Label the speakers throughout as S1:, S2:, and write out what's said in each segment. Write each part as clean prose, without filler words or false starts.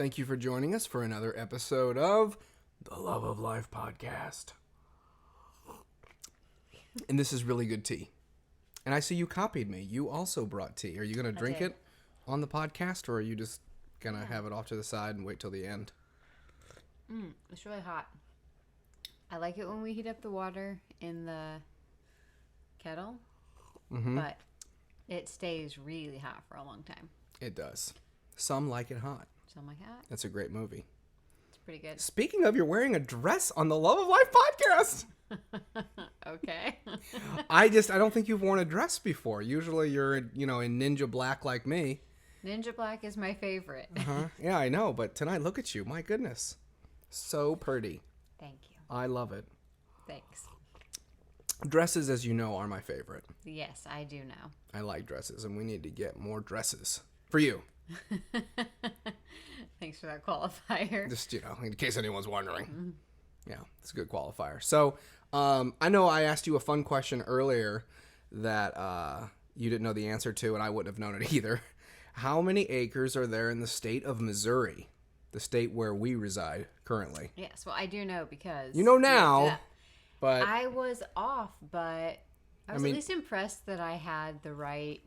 S1: Thank you for joining us for another episode of the Love of Life podcast. And this is really good tea. And I see you copied me. You also brought tea. Are you going to drink it on the podcast, or are you just going to have it off to the side and wait till the end?
S2: It's really hot. I like it when we heat up the water in the kettle, but it stays really hot for a long time.
S1: It does. Some like it hot.
S2: Some like hot.
S1: That's a great movie.
S2: It's pretty good.
S1: Speaking of, you're wearing a dress on the Love of Life podcast.
S2: Okay.
S1: I don't think you've worn a dress before. Usually you're, in ninja black like me.
S2: Ninja black is my favorite.
S1: Yeah, I know. But tonight, look at you. My goodness. So pretty.
S2: Thank you.
S1: I love it.
S2: Thanks.
S1: Dresses, as you know, are my favorite.
S2: Yes, I do know.
S1: I like dresses, and we need to get more dresses for you.
S2: Thanks for that qualifier.
S1: Just, in case anyone's wondering. Yeah, it's a good qualifier. So, I know I asked you a fun question earlier that you didn't know the answer to, and I wouldn't have known it either. How many acres are there in the state of Missouri, the state where we reside currently?
S2: Yes, well, I do know because...
S1: You know now, but...
S2: I was off, but I was at least impressed that I had the right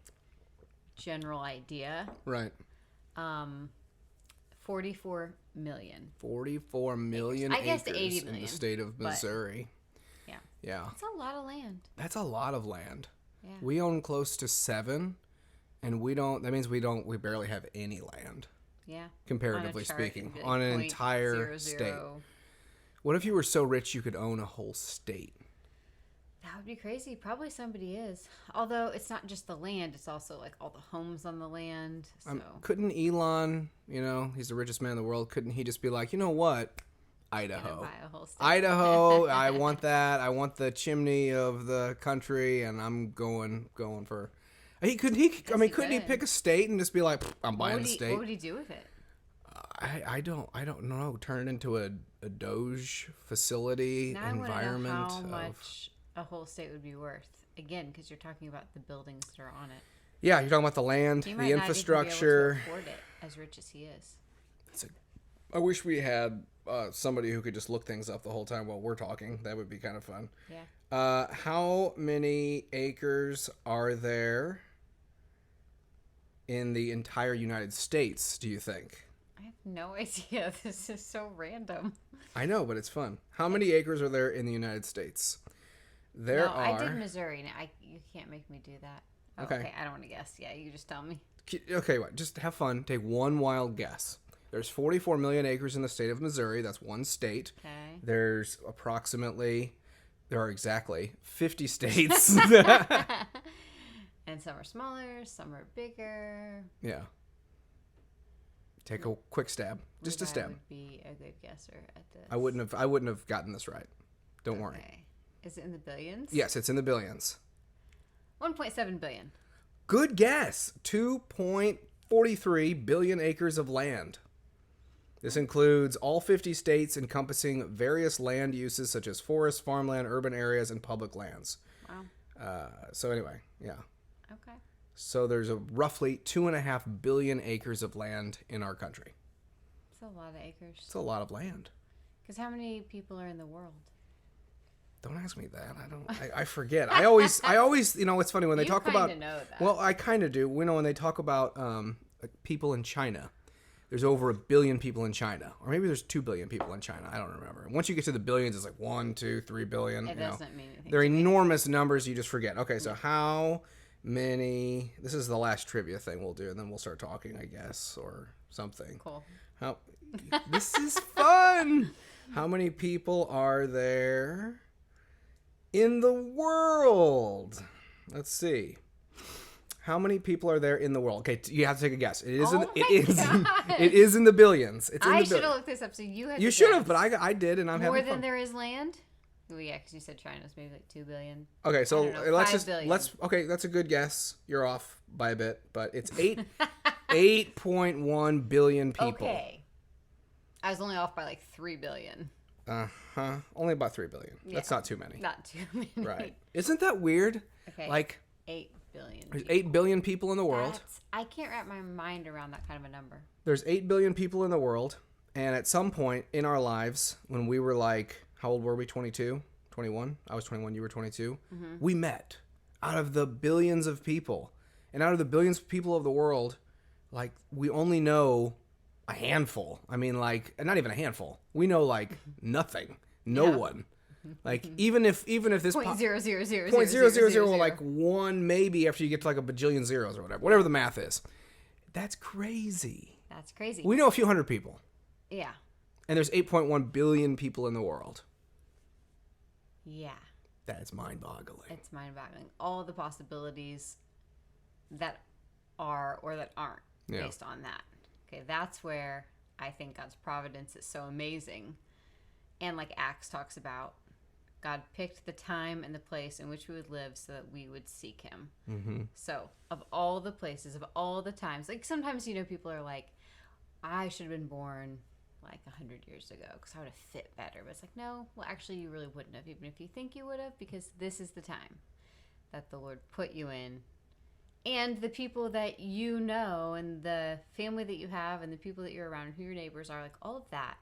S2: general idea.
S1: Right.
S2: 44 million.
S1: 44 million
S2: I guess
S1: acres
S2: 80 million,
S1: in the state of Missouri.
S2: Yeah.
S1: Yeah.
S2: That's a lot of land.
S1: That's a lot of land.
S2: Yeah.
S1: We own close to 7, and that means we barely have any land.
S2: Yeah.
S1: Comparatively speaking, on an entire state. What if you were so rich you could own a whole state?
S2: That would be crazy. Probably somebody is. Although it's not just the land, it's also like all the homes on the land. So.
S1: Couldn't Elon, he's the richest man in the world, couldn't he just be like, you know what? Idaho.
S2: Buy a whole state.
S1: Idaho, I want that. I want the chimney of the country, and I'm going for... Couldn't he pick a state and just be like, I'm buying a state?
S2: What would he do with it?
S1: I don't know. Turn it into a Doge facility environment.
S2: I want to know how much a whole state would be worth. Again, because you're talking about the buildings that are on it.
S1: Yeah, you're talking about the land, the infrastructure.
S2: He might not even be able to afford it, as rich as he is.
S1: I wish we had somebody who could just look things up the whole time while we're talking. That would be kind of fun.
S2: Yeah.
S1: How many acres are there in the entire United States, do you think?
S2: I have no idea. This is so random.
S1: I know, but it's fun. How many acres are there in the United States?
S2: I did Missouri. You can't make me do that. Oh,
S1: okay.
S2: I don't want to guess. Yeah, you just tell me.
S1: Okay, just have fun. Take one wild guess. There's 44 million acres in the state of Missouri. That's one state.
S2: Okay.
S1: There are exactly 50 states.
S2: And some are smaller, some are bigger.
S1: Yeah. Take a quick stab. Just a stab.
S2: Would be a good guesser at this.
S1: I wouldn't have gotten this right. Don't worry.
S2: Is it in the billions?
S1: Yes, it's in the billions.
S2: 1.7 billion.
S1: Good guess. 2.43 billion acres of land. This includes all 50 states encompassing various land uses such as forests, farmland, urban areas, and public lands.
S2: Wow.
S1: So anyway, yeah.
S2: Okay.
S1: So there's a roughly 2.5 billion acres of land in our country.
S2: It's a lot of acres.
S1: It's a lot of land.
S2: Because how many people are in the world?
S1: Don't ask me that. I forget. I always, it's funny when they talk about,
S2: know that.
S1: Well, I kind of do. When they talk about people in China, there's over 1 billion people in China, or maybe there's 2 billion people in China. I don't remember. Once you get to the billions, it's like 1, 2, 3 billion.
S2: It doesn't mean anything.
S1: They're enormous numbers. You just forget. Okay, so how many? This is the last trivia thing we'll do, and then we'll start talking, I guess, or something.
S2: Cool.
S1: This is fun. How many people are there in the world? Let's see. How many people are there in the world? Okay, you have to take a guess. It is in the billions.
S2: I should have looked this up, so you had.
S1: You should have, but I did, and I'm having fun.
S2: More than there is land. Oh yeah, because you said China's maybe like 2 billion.
S1: Okay, so let's
S2: billion.
S1: Okay, that's a good guess. You're off by a bit, but it's 8.1 billion people.
S2: Okay, I was only off by like 3 billion.
S1: Only about 3 billion.
S2: Yeah.
S1: That's not too many.
S2: Not too many.
S1: Right? Isn't that weird?
S2: Okay.
S1: Like
S2: 8 billion.
S1: There's
S2: People.
S1: 8 billion people in the world.
S2: I can't wrap my mind around that kind of a number.
S1: There's 8 billion people in the world. And at some point in our lives, when we were like, how old were we? 22? 21? I was 21, you were 22. Mm-hmm. We met out of the billions of people. And out of the billions of people of the world, like, we only know a handful. I mean, like, not even a handful. We know, like, nothing. No one. Like, even if this...
S2: Point zero zero zero
S1: point
S2: zero
S1: zero zero zero, like, one maybe after you get to, like, a bajillion zeros or whatever the math is. That's crazy.
S2: That's crazy.
S1: We know a few hundred people.
S2: Yeah.
S1: And there's 8.1 billion people in the world.
S2: Yeah.
S1: That's mind-boggling.
S2: It's mind-boggling. All the possibilities that are or that aren't based on that. Okay, that's where I think God's providence is so amazing. And like Acts talks about, God picked the time and the place in which we would live so that we would seek him. Mm-hmm. So of all the places, of all the times, like sometimes, people are like, I should have been born like 100 years ago because I would have fit better. But it's like, no, well, actually you really wouldn't have, even if you think you would have, because this is the time that the Lord put you in. And the people that you know and the family that you have and the people that you're around and who your neighbors are, like all of that,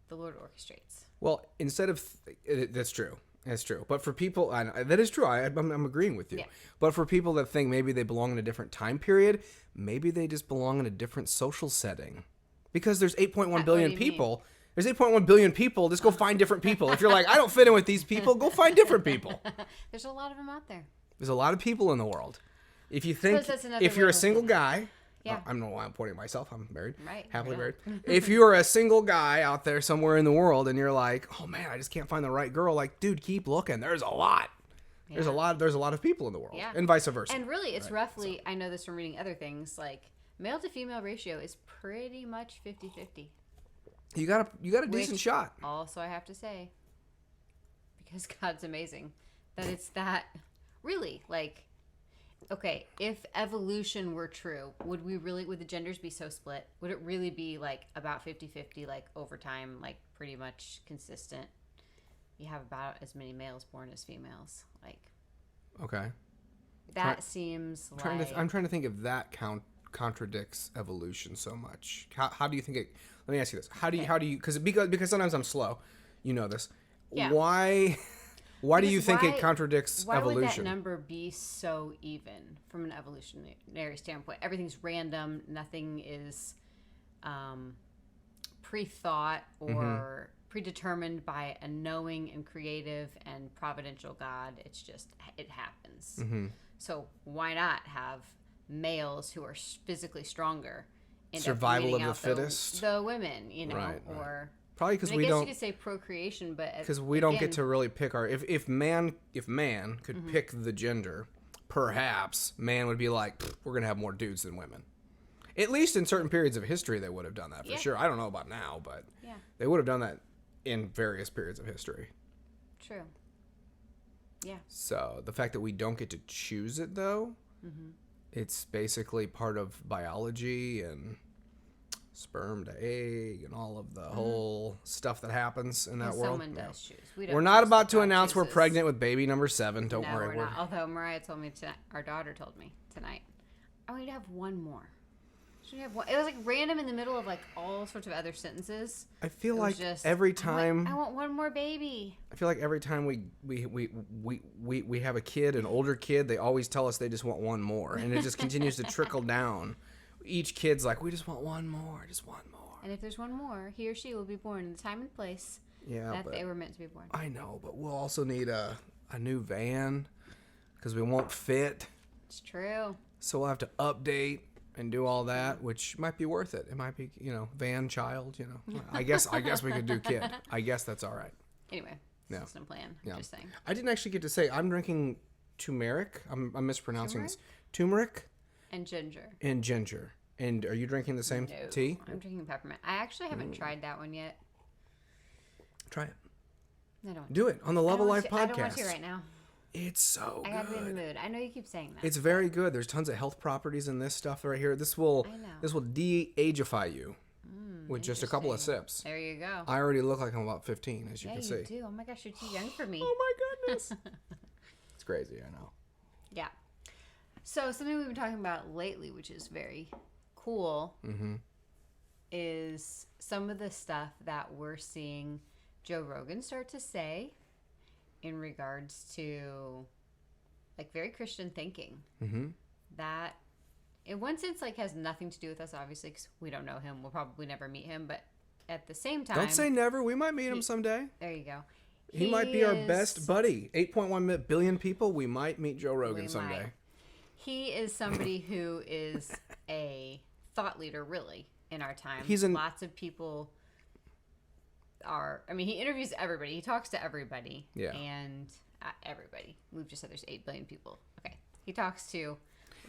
S2: the Lord orchestrates.
S1: Well, instead of... that's true. That's true. But for people... that is true. I'm agreeing with you. Yeah. But for people that think maybe they belong in a different time period, maybe they just belong in a different social setting. Because there's 8.1 billion people. There's 8.1 billion people. Just go find different people. If you're like, I don't fit in with these people, go find different people.
S2: There's a lot of them out there.
S1: There's a lot of people in the world. If you think, if you're a single guy, I don't know why I'm pointing at myself. I'm married, happily married. If you're a single guy out there somewhere in the world and you're like, oh man, I just can't find the right girl. Like, dude, keep looking. There's a lot. Yeah. There's a lot of people in the world, and vice versa.
S2: And really, it's roughly. So. I know this from reading other things. Like male to female ratio is pretty much 50-50.
S1: You got a decent shot.
S2: Also, I have to say, because God's amazing, that it's that really like. Okay, if evolution were true, would the genders be so split? Would it really be like about 50-50, like over time, like pretty much consistent? You have about as many males born as females. Like,
S1: okay.
S2: That seems like...
S1: I'm trying to think if that contradicts evolution so much. How do you think it... Let me ask you this. How do you... Because sometimes I'm slow. You know this. Yeah. Why do you think it contradicts evolution?
S2: Why would that number be so even from an evolutionary standpoint? Everything's random. Nothing is pre-thought or predetermined by a knowing and creative and providential God. It's just, it happens. Mm-hmm. So why not have males who are physically stronger?
S1: Survival of the fittest?
S2: The women,
S1: right.
S2: Or...
S1: Probably because we
S2: don't. I guess
S1: don't.
S2: you could say procreation, but
S1: because we don't get to really pick our. If man could pick the gender, perhaps man would be like, we're gonna have more dudes than women. At least in certain periods of history, they would have done that for sure. I don't know about now, but they would have done that in various periods of history.
S2: True. Yeah.
S1: So the fact that we don't get to choose it, though, it's basically part of biology and. Sperm to egg and all of the whole stuff that happens in that world.
S2: Someone does choose.
S1: We're not about to announce we're pregnant with baby number 7. Don't worry.
S2: We're not. Although Mariah told me tonight, our daughter told me tonight, I want you to have one more. Should we have one? It was like random in the middle of like all sorts of other sentences.
S1: I feel like every time
S2: I want one more baby.
S1: I feel like every time we have a kid, an older kid, they always tell us they just want one more, and it just continues to trickle down. Each kid's like, we just want one more, just one more.
S2: And if there's one more, he or she will be born in the time and place that they were meant to be born.
S1: I know, but we'll also need a new van because we won't fit.
S2: It's true.
S1: So we'll have to update and do all that, which might be worth it. It might be, van child, I guess we could do kid. I guess that's all right.
S2: Anyway, that's no plan. Yeah. Just saying.
S1: I didn't actually get to say, I'm drinking turmeric. I'm mispronouncing this. Turmeric?
S2: And ginger.
S1: And are you drinking the same tea?
S2: I'm drinking peppermint. I actually haven't tried that one yet.
S1: Try it.
S2: I don't.
S1: Do it on the Love of Life podcast. I don't
S2: want to right now.
S1: It's so good.
S2: I gotta be in the mood. I know you keep saying that.
S1: It's very good. There's tons of health properties in this stuff right here. This will de-ageify you with just a couple of sips.
S2: There you go.
S1: I already look like I'm about 15, as you can see.
S2: Yeah, you do. Oh my gosh, you're too young for me.
S1: Oh my goodness. It's crazy, I know.
S2: Yeah. So something we've been talking about lately, which is very cool, is some of the stuff that we're seeing Joe Rogan start to say in regards to like very Christian thinking. That in one sense like has nothing to do with us, obviously, because we don't know him. We'll probably never meet him, but at the same time,
S1: don't say never. We might meet him someday.
S2: There you go.
S1: He might be our best buddy. 8.1 billion people. We might meet Joe Rogan someday.
S2: Might. He is somebody who is a thought leader, really, in our time. Lots of people are. I mean, he interviews everybody. He talks to everybody.
S1: Yeah.
S2: And everybody. We've just said there's 8 billion people. Okay. He talks to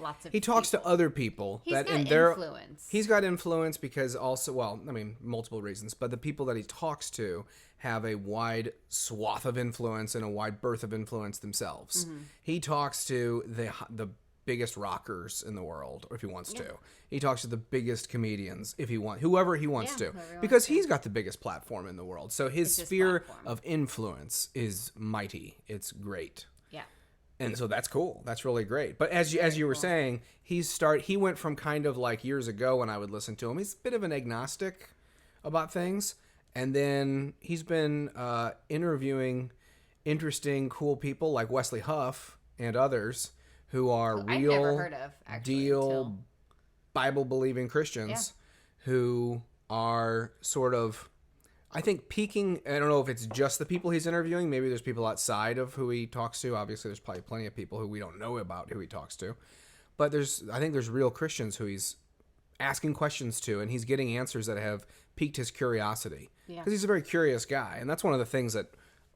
S2: lots of.
S1: He talks to other people.
S2: He's got influence.
S1: He's got influence because also, well, I mean, multiple reasons, but the people that he talks to have a wide swath of influence and a wide berth of influence themselves. He talks to the biggest rockers in the world, or if he wants to. He talks to the biggest comedians, whoever he wants to, because he's got the biggest platform in the world. So his sphere of influence is mighty. It's great.
S2: Yeah.
S1: And so that's cool. That's really great. But as you were saying, he went from kind of like years ago when I would listen to him. He's a bit of an agnostic about things. And then he's been interviewing interesting, cool people like Wesley Huff and others who are
S2: I've never heard of, actually,
S1: Bible-believing Christians who are sort of, I think, peaking. I don't know if it's just the people he's interviewing. Maybe there's people outside of who he talks to. Obviously, there's probably plenty of people who we don't know about who he talks to. But I think there's real Christians who he's asking questions to, and he's getting answers that have piqued his curiosity. Because he's a very curious guy. And that's one of the things that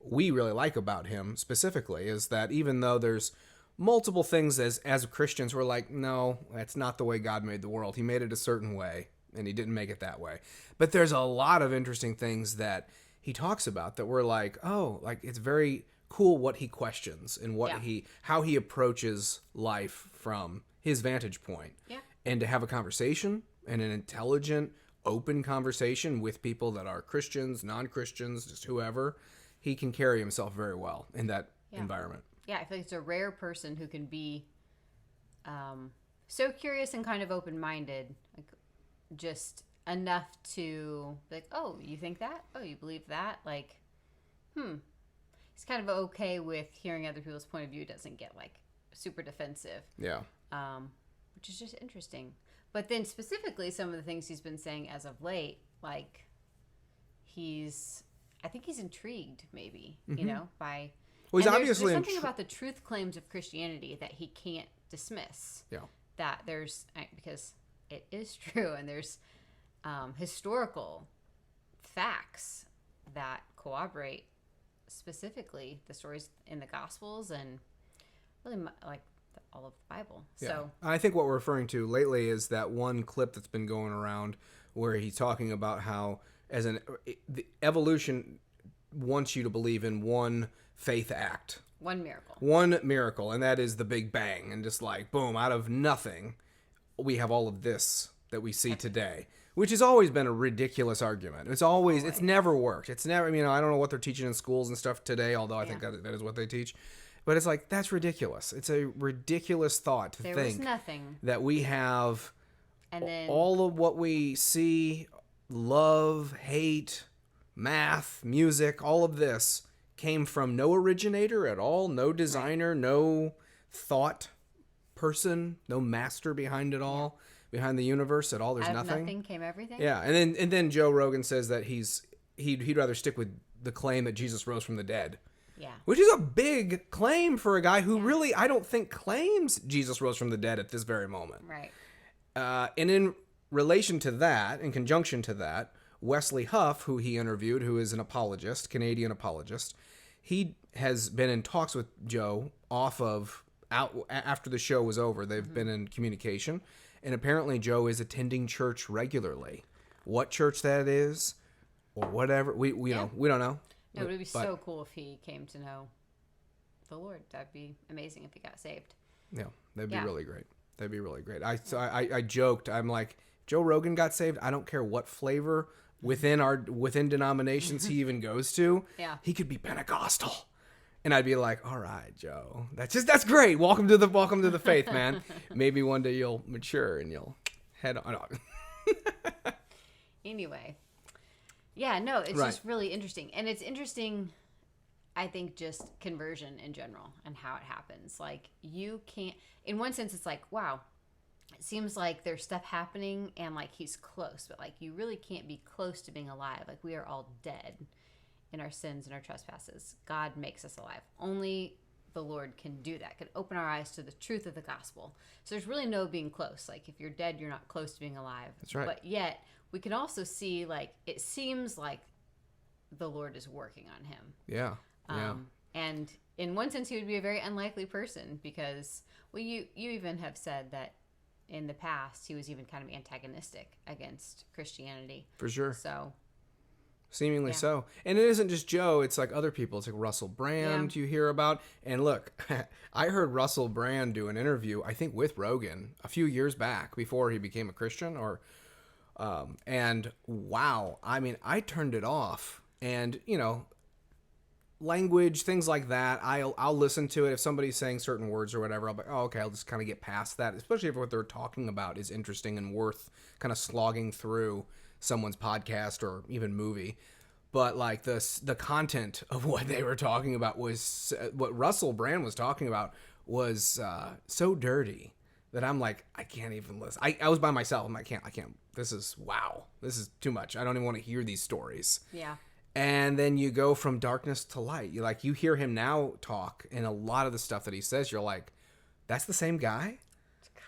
S1: we really like about him specifically, is that even though there's multiple things as Christians, we're like, no, that's not the way God made the world. He made it a certain way, and he didn't make it that way. But there's a lot of interesting things that he talks about that we're like, oh, like it's very cool what he questions and how he approaches life from his vantage point. Yeah. And to have a conversation and an intelligent, open conversation with people that are Christians, non-Christians, just whoever, he can carry himself very well in that environment.
S2: Yeah, I feel like it's a rare person who can be so curious and kind of open-minded, like just enough to be like, oh, you think that? Oh, you believe that? Like, he's kind of okay with hearing other people's point of view. Doesn't get like super defensive. Yeah. Which is just interesting. But then specifically some of the things he's been saying as of late, like I think he's intrigued maybe, by... Well, he's obviously... There's something about the truth claims of Christianity that he can't dismiss. Yeah. That because it is true, and there's historical facts that corroborate specifically the stories in the Gospels and really like all of the Bible. Yeah. So
S1: I think what we're referring to lately is that one clip that's been going around where he's talking about how the evolution wants you to believe in one faith act.
S2: One miracle.
S1: One miracle, and that is the Big Bang. And just like, boom, out of nothing, we have all of this that we see today, which has always been a ridiculous argument. It's never worked. It's never, I don't know what they're teaching in schools and stuff today, although I think that is what they teach. But it's like, that's ridiculous. It's a ridiculous thought to think that we have and then, all of what we see, love, hate, math, music, all of this came from no originator at all, no designer, no thought person, no master behind it all, behind the universe at all. There's nothing. Out of
S2: nothing came everything.
S1: Yeah, and then Joe Rogan says that he'd rather stick with the claim that Jesus rose from the dead. Yeah. Which is a big claim for a guy who really, I don't think, claims Jesus rose from the dead at this very moment. Right. And in relation to that, in conjunction to that, Wesley Huff, who he interviewed, who is an apologist, Canadian apologist, he has been in talks with Joe after the show was over. They've been in communication, and apparently Joe is attending church regularly. What church that is, or whatever, we don't know.
S2: No, it would be so cool if he came to know the Lord. That'd be amazing if he got saved.
S1: Yeah, that'd be really great. That'd be really great. I joked. I'm like, Joe Rogan got saved. I don't care what flavor within denominations he even goes to. Yeah, he could be Pentecostal, And I'd be like, all right, Joe, that's great. Welcome to the faith, man. Maybe one day you'll mature and you'll head on.
S2: Anyway. Yeah, no, it's just really interesting. And it's interesting, I think, just conversion in general and how it happens. Like, you can't, in one sense, it's like, wow, it seems like there's stuff happening and like he's close, but like you really can't be close to being alive. Like, we are all dead in our sins and our trespasses. God makes us alive. Only the Lord can do that, can open our eyes to the truth of the gospel. So there's really no being close. Like, if you're dead, you're not close to being alive.
S1: That's right.
S2: But yet, we can also see, like, it seems like the Lord is working on him.
S1: Yeah.
S2: And in one sense, he would be a very unlikely person because, well, you even have said that in the past, he was even kind of antagonistic against Christianity.
S1: For sure.
S2: So.
S1: Seemingly so. And it isn't just Joe. It's like other people. It's like Russell Brand you hear about. And look, I heard Russell Brand do an interview, I think, with Rogan a few years back before he became a Christian. And wow, I mean, I turned it off. And, you know, language, things like that, I'll listen to it. If somebody's saying certain words or whatever, I'll be like, oh, okay, I'll just kind of get past that. Especially if what they're talking about is interesting and worth kind of slogging through someone's podcast or even movie. But like the content of what they were talking about was what Russell Brand was talking about was so dirty that I'm like, I can't even listen. I was by myself. I can't. This is too much. I don't even want to hear these stories.
S2: Yeah.
S1: And then you go from darkness to light. You hear him now talk, and a lot of the stuff that he says, you're like, that's the same guy?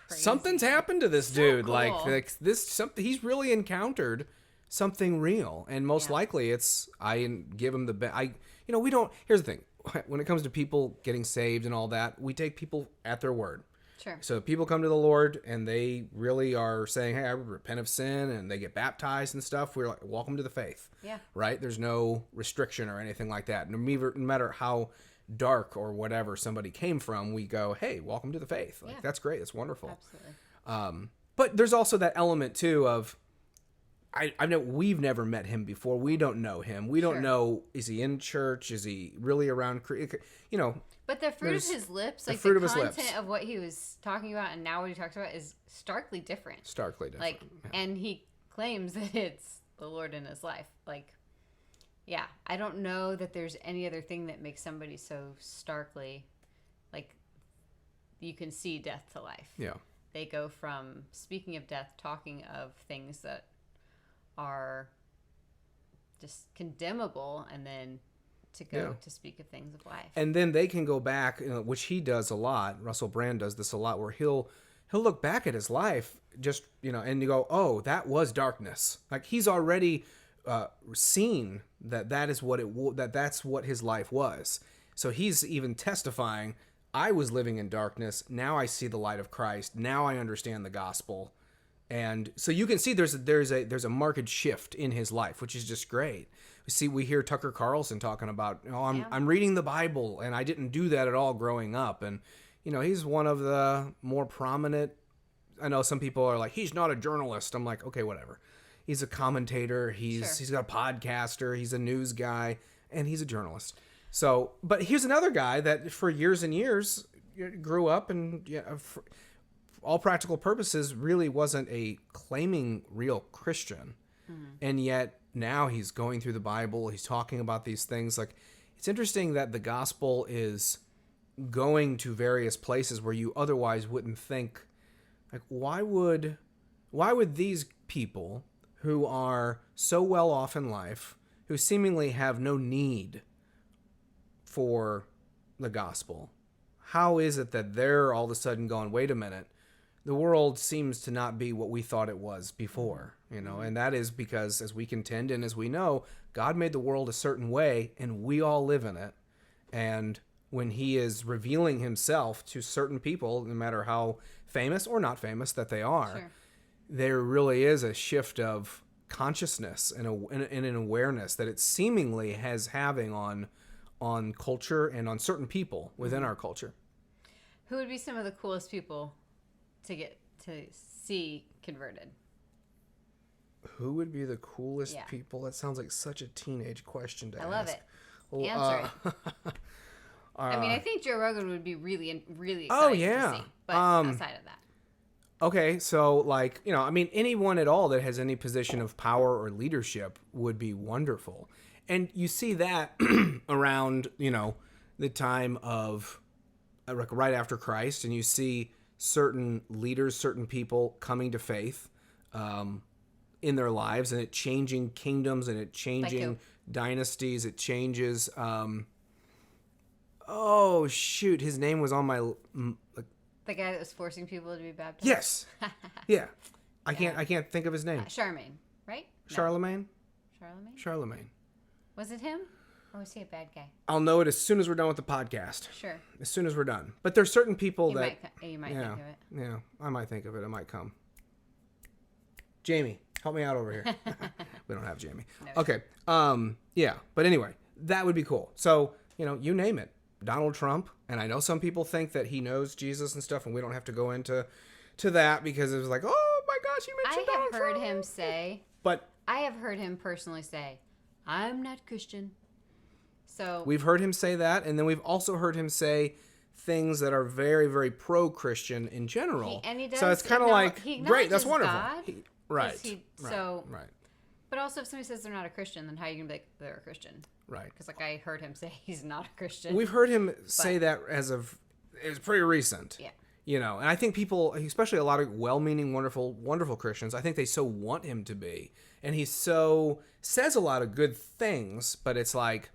S1: Crazy. Something's happened to this dude. Cool. Like this, something he's really encountered something real, and most likely it's I give him the we don't. Here's the thing: when it comes to people getting saved and all that, we take people at their word.
S2: Sure.
S1: So people come to the Lord and they really are saying, "Hey, I repent of sin," and they get baptized and stuff. We're like, "Welcome to the faith."
S2: Yeah. Right.
S1: There's no restriction or anything like that. No matter how dark or whatever somebody came from, we go, hey, welcome to the faith. Like, that's great. That's wonderful.
S2: Absolutely.
S1: But there's also that element too of, I know we've never met him before. We don't know him. We don't know, is he in church? Is he really around?
S2: But the fruit of his lips, like the content of what he was talking about and now what he talks about is starkly different. Like, and he claims that it's the Lord in his life. Like, yeah, I don't know that there's any other thing that makes somebody so starkly, like, you can see death to life.
S1: Yeah.
S2: They go from speaking of death, talking of things that are just condemnable, and then to go to speak of things of life.
S1: And then they can go back, which he does a lot. Russell Brand does this a lot, where he'll look back at his life, just, and you go, oh, that was darkness. Like, he's already seen that is what that's what his life was. So he's even testifying, I was living in darkness. Now I see the light of Christ. Now I understand the gospel. And so you can see there's a marked shift in his life, which is just great. We hear Tucker Carlson talking about, I'm reading the Bible, and I didn't do that at all growing up. And, he's one of the more prominent. I know some people are like, he's not a journalist. I'm like, okay, whatever. He's a commentator. He's got a podcaster. He's a news guy, and he's a journalist. So, but here's another guy that for years and years grew up and, for all practical purposes, really wasn't a claiming real Christian. Mm-hmm. And yet now he's going through the Bible. He's talking about these things. Like, it's interesting that the gospel is going to various places where you otherwise wouldn't think. Like, why would these people who are so well off in life, who seemingly have no need for the gospel, how is it that they're all of a sudden going, wait a minute, the world seems to not be what we thought it was before, and that is because, as we contend and as we know, God made the world a certain way and we all live in it. And when he is revealing himself to certain people, no matter how famous or not famous that they are, there really is a shift of consciousness and an awareness that it seemingly has having on culture and on certain people within our culture.
S2: Who would be some of the coolest people to get to see converted?
S1: Who would be the coolest people? That sounds like such a teenage question to ask.
S2: I love it. Answer it. I mean, I think Joe Rogan would be really exciting to see. But outside of that.
S1: Okay, so like, I mean, anyone at all that has any position of power or leadership would be wonderful. And you see that around, the time of right after Christ, and you see certain leaders, certain people coming to faith in their lives, and it changing kingdoms, and it changing dynasties. It changes. Oh shoot, his name was on my.
S2: The guy that was forcing people to be baptized.
S1: Yes. Yeah. I can't think of his name.
S2: Charlemagne, right?
S1: Charlemagne.
S2: No.
S1: Charlemagne.
S2: Was it him? Or was he a bad guy?
S1: I'll know it as soon as we're done with the podcast.
S2: Sure.
S1: As soon as we're done. But there's certain people
S2: you might think of it.
S1: Yeah, I might think of it. It might come. Jamie, help me out over here. We don't have Jamie. No. Okay. Yeah. But anyway, that would be cool. So, you name it. Donald Trump. And I know some people think that he knows Jesus and stuff, and we don't have to go into that because it was like, oh my gosh, you mentioned Donald Trump.
S2: I have heard him say. But I have heard him personally say, I'm not Christian. So
S1: we've heard him say that, and then we've also heard him say things that are very, very pro-Christian in general.
S2: He does.
S1: So it's kind of like, great, that's wonderful.
S2: God,
S1: right.
S2: Right. But also, if somebody says they're not a Christian, then how are you going to be like, they're a Christian?
S1: Right.
S2: Because I heard him say he's not a Christian.
S1: We've heard him say that it was pretty recent.
S2: Yeah.
S1: And I think people, especially a lot of well-meaning, wonderful, wonderful Christians, I think they so want him to be. And he says a lot of good things, but it's like,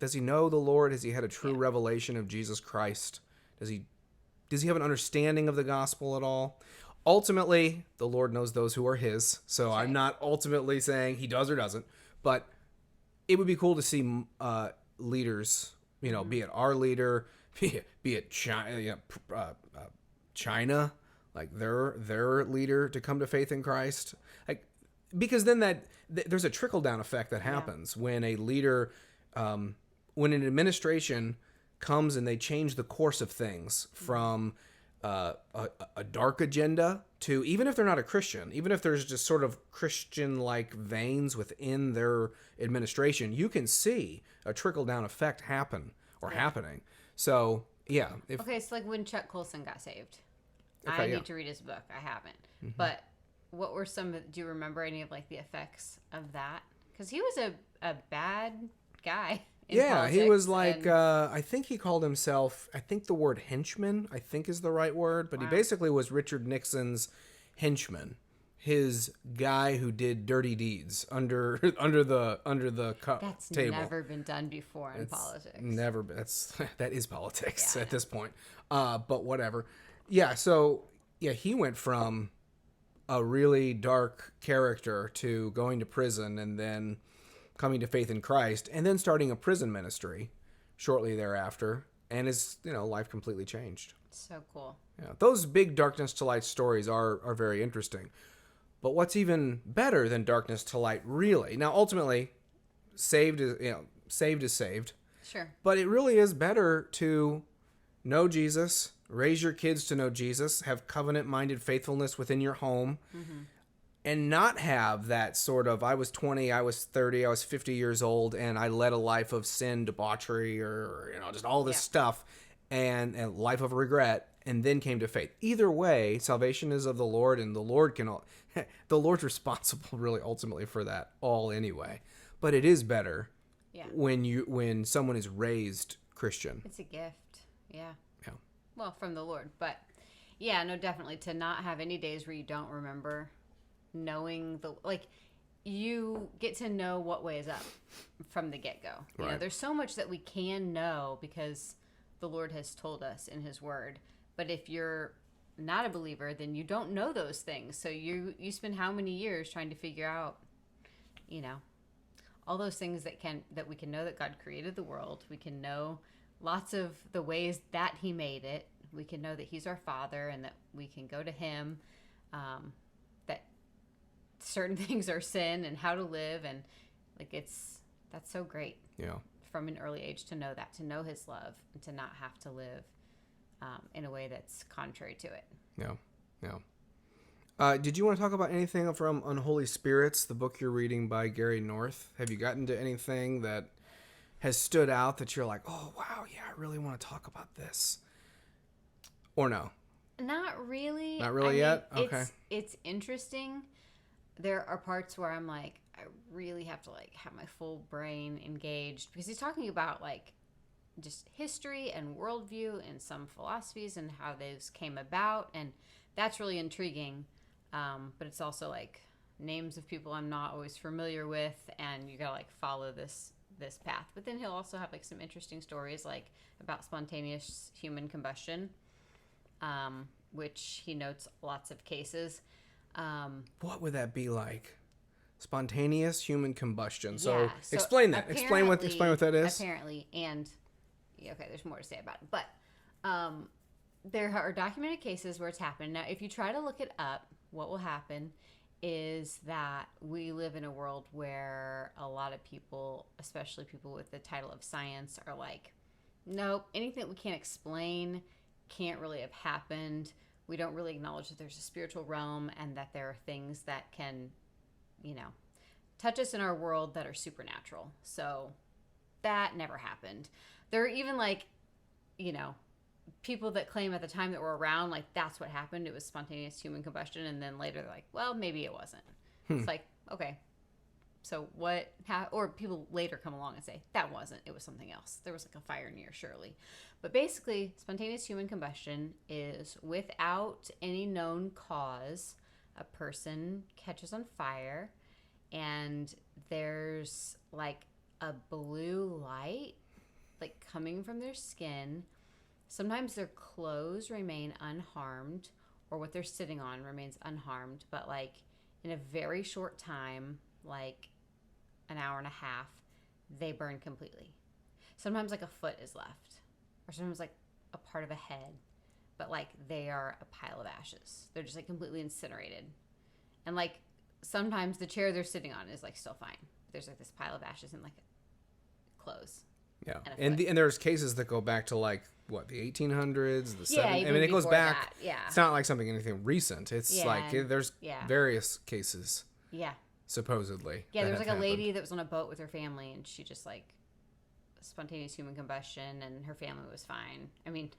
S1: does he know the Lord? Has he had a true revelation of Jesus Christ? Does he have an understanding of the gospel at all? Ultimately, the Lord knows those who are his. So right. I'm not ultimately saying he does or doesn't, but it would be cool to see leaders, be it our leader, be it China, like their leader to come to faith in Christ. Like, because then there's a trickle down effect that happens when a leader, when an administration comes and they change the course of things from a dark agenda to, even if they're not a Christian, even if there's just sort of Christian-like veins within their administration, you can see a trickle-down effect happening. So, yeah.
S2: Okay, so like when Chuck Colson got saved. I need to read his book. I haven't. Mm-hmm. But what were do you remember any of like the effects of that? Because he was a bad guy.
S1: He was like, I think he called himself, I think the word henchman, I think is the right word, but he basically was Richard Nixon's henchman, his guy who did dirty deeds under the
S2: That's
S1: table.
S2: Never been done before in politics.
S1: Never been. That is politics at this point. But whatever. Yeah. So he went from a really dark character to going to prison and then coming to faith in Christ, and then starting a prison ministry shortly thereafter, and his life completely changed.
S2: So cool.
S1: Yeah, those big darkness to light stories are very interesting. But what's even better than darkness to light, really? Now, ultimately, saved is saved.
S2: Sure.
S1: But it really is better to know Jesus, raise your kids to know Jesus, have covenant-minded faithfulness within your home. Mm-hmm. And not have that sort of, I was 20, I was 30, I was 50 years old, and I led a life of sin, debauchery, or just all this stuff, and a life of regret, and then came to faith. Either way, salvation is of the Lord, and the Lord's responsible really ultimately for that all anyway. But it is better when someone is raised Christian.
S2: It's a gift, yeah. Well, from the Lord, but definitely to not have any days where you don't remember knowing you get to know what way is up from the get-go. You know, there's so much that we can know because the Lord has told us in his word. But if you're not a believer, then you don't know those things. So you spend how many years trying to figure out, all those things that we can know that God created the world. We can know lots of the ways that he made it. We can know that he's our Father and that we can go to him. That certain things are sin and how to live, and that's so great.
S1: Yeah.
S2: From an early age to know that, to know his love, and to not have to live in a way that's contrary to it.
S1: Yeah. Did you want to talk about anything from Unholy Spirits, the book you're reading by Gary North? Have you gotten to anything that has stood out that you're like, oh, wow, yeah, I really want to talk about this? Or no?
S2: Not really.
S1: Not really yet? Okay.
S2: It's interesting. There are parts where I'm like, I really have to like have my full brain engaged because he's talking about like just history and worldview and some philosophies and how those came about, and that's really intriguing. But it's also like names of people I'm not always familiar with, and you gotta like follow this path. But then he'll also have like some interesting stories like about spontaneous human combustion, which he notes lots of cases.
S1: What would that be like? Spontaneous human combustion. So,
S2: Yeah, so
S1: explain that. Explain what that is.
S2: Apparently, and okay, there's more to say about it, but there are documented cases where it's happened. Now, if you try to look it up, what will happen is that we live in a world where a lot of people, especially people with the title of science, are like, nope, anything we can't explain can't really have happened. We don't really acknowledge that there's a spiritual realm and that there are things that can, touch us in our world that are supernatural. So that never happened. There are even like, people that claim at the time that were around, like that's what happened. It was spontaneous human combustion. And then later they're like, well, maybe it wasn't. It's like, okay, so what, or people later come along and say, that wasn't, it was something else. There was like a fire near, surely. But basically, spontaneous human combustion is without any known cause, a person catches on fire and there's like a blue light like coming from their skin. Sometimes their clothes remain unharmed or what they're sitting on remains unharmed, but like in a very short time, like an hour and a half, they burn completely. Sometimes like a foot is left, or sometimes like a part of a head, but like they are a pile of ashes. They're just like completely incinerated. And like sometimes the chair they're sitting on is like still fine. There's like this pile of ashes and like clothes.
S1: Yeah, and there's cases that go back to like what, the 1800s, the 70s. I mean, it goes back.
S2: Yeah,
S1: it's not like anything recent. It's like there's various cases.
S2: Yeah,
S1: supposedly.
S2: Yeah, there was like a lady that was on a boat with her family, and she just like spontaneous human combustion, and her family was fine. I mean,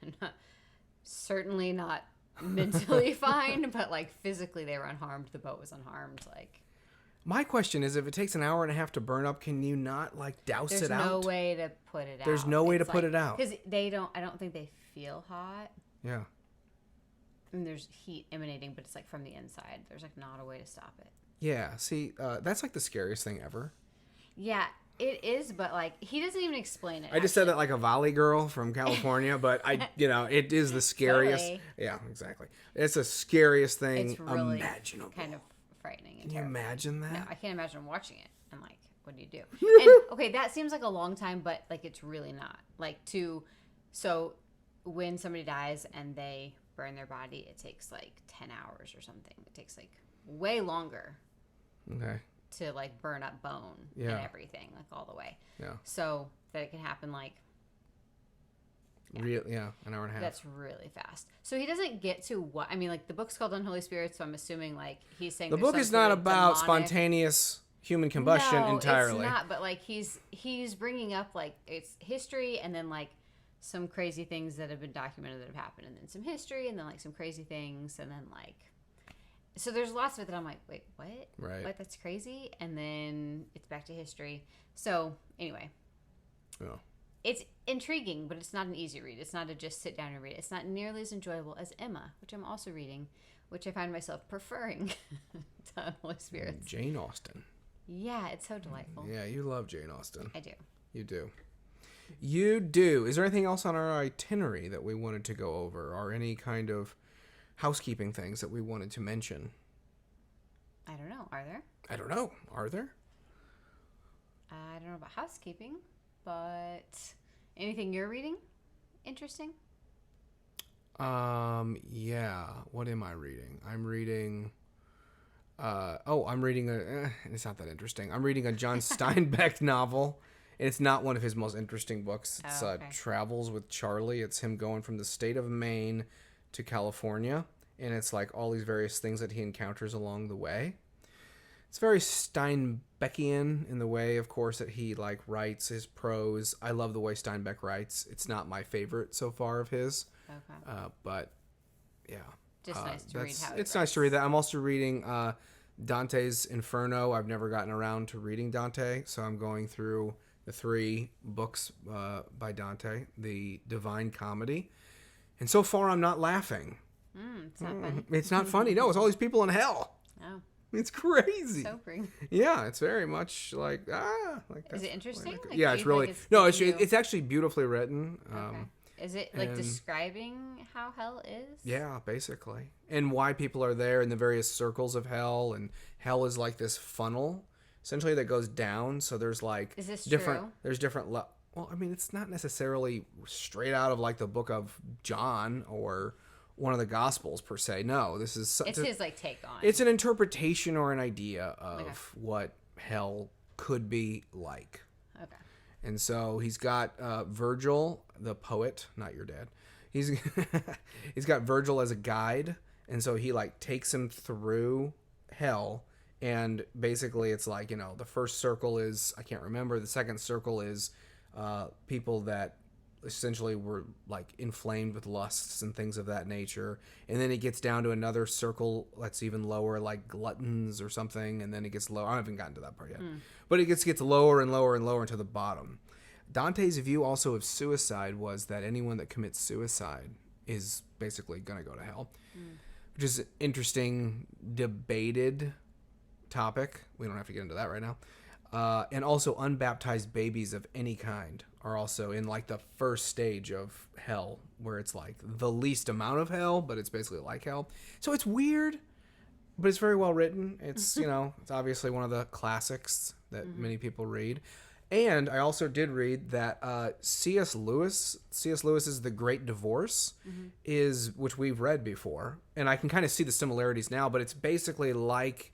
S2: certainly not mentally fine, but like physically they were unharmed. The boat was unharmed. Like.
S1: My question is, if it takes an hour and a half to burn up, can you not like douse it out?
S2: There's no way to put it out.
S1: There's no way to put it out.
S2: Because I don't think they feel hot.
S1: Yeah.
S2: I mean, there's heat emanating, but it's like from the inside. There's like not a way to stop it.
S1: Yeah. See, that's like the scariest thing ever.
S2: Yeah, it is, but like he doesn't even explain it.
S1: I just said that like a valley girl from California, but it is the scariest.
S2: Totally.
S1: Yeah, exactly. It's the scariest thing
S2: it's really
S1: imaginable.
S2: Kind of frightening. And
S1: Can you imagine that?
S2: No, I can't imagine watching it. I'm like, what do you do? And okay, that seems like a long time, but like it's really not. So when somebody dies and they burn their body, it takes like 10 hours or something. It takes like way longer.
S1: Okay.
S2: To like burn up bone and everything, like all the way.
S1: Yeah.
S2: So that it can happen like.
S1: Yeah. An hour and a half.
S2: That's really fast. So he doesn't get to what I mean. Like the book's called Unholy Spirits, so I'm assuming like he's saying
S1: the book is not about spontaneous human combustion entirely.
S2: It's not. But like he's bringing up like it's history and then like some crazy things that have been documented that have happened, and then some history, and then like some crazy things, and then like. So there's lots of it that I'm like, wait, what?
S1: Right.
S2: What? That's crazy. And then it's back to history. So anyway.
S1: Yeah.
S2: It's intriguing, but it's not an easy read. It's not a just sit down and read it. It's not nearly as enjoyable as Emma, which I'm also reading, which I find myself preferring to Holy Spirits.
S1: Jane Austen.
S2: Yeah, it's so delightful.
S1: Yeah, you love Jane Austen.
S2: I do.
S1: You do. You do. Is there anything else on our itinerary that we wanted to go over, or any kind of housekeeping things that we wanted to mention?
S2: I don't know. Are there?
S1: I don't know. Are there?
S2: I don't know about housekeeping, but anything you're reading interesting?
S1: Yeah. What am I reading? I'm reading it's not that interesting. I'm reading a John Steinbeck novel, and it's not one of his most interesting books. It's Travels with Charlie. It's him going from the state of Maine to California, and it's like all these various things that he encounters along the way. It's very Steinbeckian in the way, of course, that he like writes his prose. I love the way Steinbeck writes. It's not my favorite so far of his, but yeah,
S2: just nice to read how
S1: it's nice to read that. I'm also reading Dante's Inferno. I've never gotten around to reading Dante, so I'm going through the 3 books by Dante, the Divine Comedy, and so far I'm not laughing.
S2: It's not funny.
S1: It's not funny. No, it's all these people in hell.
S2: Oh.
S1: It's crazy.
S2: Sobering.
S1: Yeah, it's very much like
S2: Is it interesting? Like,
S1: yeah, it's really it's actually beautifully written.
S2: Okay. Is it like describing how hell is?
S1: Yeah, basically, and why people are there in the various circles of hell, and hell is like this funnel essentially that goes down. So there's like
S2: is this
S1: different.
S2: True?
S1: There's different. Well, I mean, it's not necessarily straight out of like the book of John or one of the Gospels per se. No, this is
S2: it's his like take on.
S1: It's an interpretation or an idea of what hell could be like.
S2: Okay.
S1: And so he's got Virgil, the poet, not your dad. He's got Virgil as a guide, and so he like takes him through hell. And basically, it's like, you know, the first circle is, I can't remember. The second circle is people that essentially were like inflamed with lusts and things of that nature, and then it gets down to another circle that's even lower, like gluttons or something, and then it gets lower. I haven't gotten to that part yet, but it gets lower and lower and lower into the bottom. Dante's view also of suicide was that anyone that commits suicide is basically going to go to hell, which is an interesting debated topic. We don't have to get into that right now. And also unbaptized babies of any kind are also in like the first stage of hell, where it's like the least amount of hell, but it's basically like hell. So it's weird, but it's very well written. It's, you know, it's obviously one of the classics that many people read. And I also did read that C.S. Lewis's The Great Divorce is, which we've read before, and I can kind of see the similarities now, but it's basically like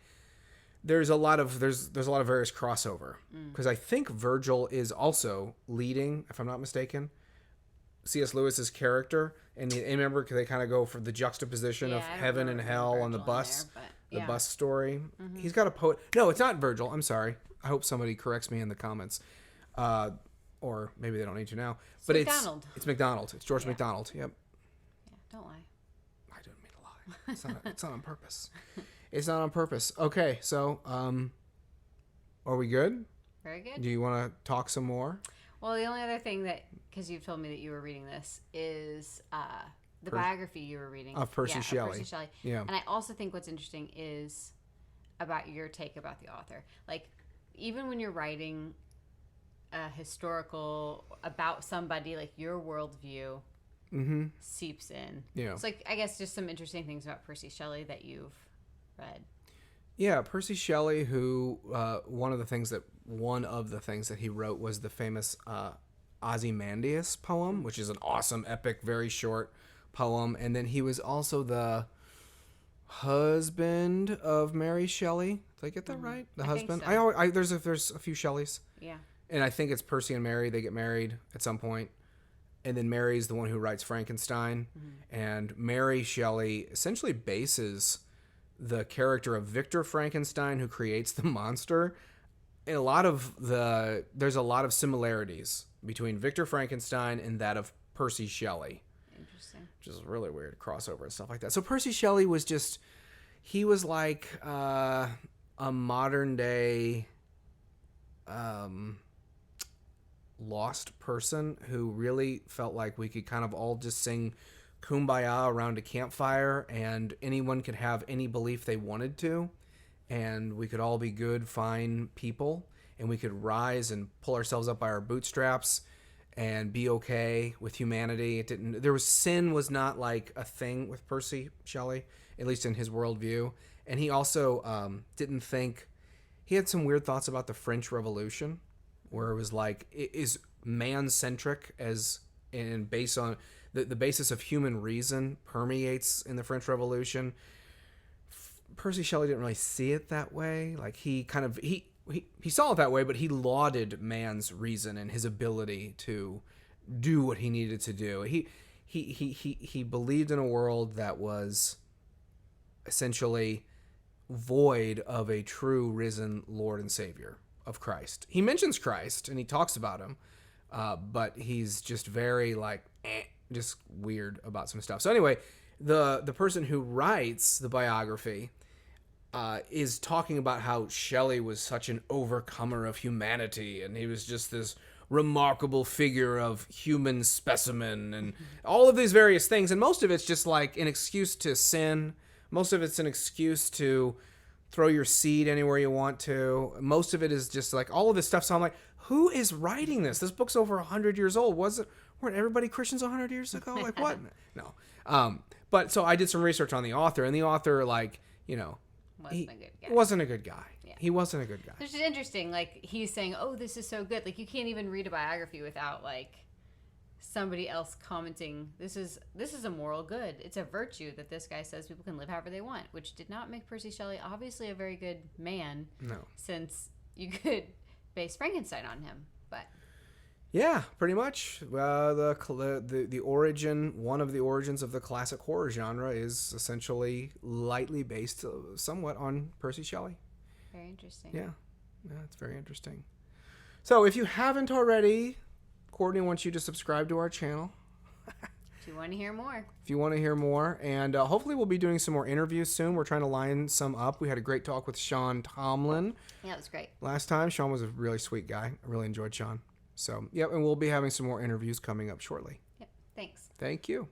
S1: there's a lot of various crossover, because I think Virgil is also leading, if I'm not mistaken, C.S. Lewis's character, and remember, they kind of go for the juxtaposition of heaven and hell on the bus, the bus story. He's got a poet. No, it's not Virgil. I'm sorry. I hope somebody corrects me in the comments, or maybe they don't need to now. But
S2: McDonald.
S1: It's McDonald. It's George McDonald. Yep.
S2: Yeah, don't lie.
S1: I didn't mean to lie. It's not on purpose. It's not on purpose. Okay, so are we good?
S2: Very good.
S1: Do you want to talk some more?
S2: Well, the only other thing that, because you've told me that you were reading this, is the biography you were reading.
S1: Of Percy Shelley.
S2: Percy Shelley.
S1: Yeah.
S2: And I also think what's interesting is about your take about the author. Like, even when you're writing a historical about somebody, like your worldview seeps in.
S1: Yeah.
S2: It's like, I guess, just some interesting things about Percy Shelley that you've read.
S1: Yeah, Percy Shelley, who one of the things that he wrote was the famous Ozymandias poem, which is an awesome, epic, very short poem. And then he was also the husband of Mary Shelley. Did I get that right? The husband.
S2: Think so.
S1: There's a few Shelleys.
S2: Yeah.
S1: And I think it's Percy and Mary. They get married at some point. And then Mary's the one who writes Frankenstein. And Mary Shelley essentially bases the character of Victor Frankenstein, who creates the monster. And there's a lot of similarities between Victor Frankenstein and that of Percy Shelley.
S2: Interesting.
S1: Which is a really weird crossover and stuff like that. So Percy Shelley was he was like a modern day lost person who really felt like we could kind of all just sing Kumbaya around a campfire, and anyone could have any belief they wanted to, and we could all be good, fine people, and we could rise and pull ourselves up by our bootstraps and be okay with humanity. Sin was not like a thing with Percy Shelley, at least in his worldview. And he also didn't think, he had some weird thoughts about the French Revolution, where it was like, it is man-centric, and based on the basis of human reason permeates in the French Revolution. Percy Shelley didn't really see it that way. Like, he saw it that way, but he lauded man's reason and his ability to do what he needed to do. He believed in a world that was essentially void of a true risen Lord and Savior of Christ. He mentions Christ and he talks about him, but he's just very like just weird about some stuff. So anyway, the person who writes the biography is talking about how Shelley was such an overcomer of humanity, and he was just this remarkable figure of human specimen, and all of these various things. And most of it's just like an excuse to sin. Most of it's an excuse to throw your seed anywhere you want to. Most of it is just like all of this stuff. So I'm like, who is writing this? This book's over 100 years old. Weren't everybody Christians 100 years ago? Like what? No. But so I did some research on the author, and the author, like, you know, wasn't a good guy. Yeah. He wasn't a good guy.
S2: Which is interesting. Like, he's saying, oh, this is so good. Like, you can't even read a biography without, like, somebody else commenting, this is a moral good. It's a virtue that this guy says people can live however they want, which did not make Percy Shelley obviously a very good man.
S1: No.
S2: Since you could base Frankenstein on him. But
S1: yeah, pretty much. The origin, one of the origins of the classic horror genre is essentially lightly based somewhat on Percy Shelley.
S2: Very interesting.
S1: Yeah, it's very interesting. So if you haven't already, Courtney wants you to subscribe to our channel.
S2: If you want to hear more.
S1: If you want to hear more. And hopefully we'll be doing some more interviews soon. We're trying to line some up. We had a great talk with Sean Tomlin.
S2: Yeah, it was great.
S1: Last time. Sean was a really sweet guy. I really enjoyed Sean. So, yep, and we'll be having some more interviews coming up shortly.
S2: Yep, thanks.
S1: Thank you.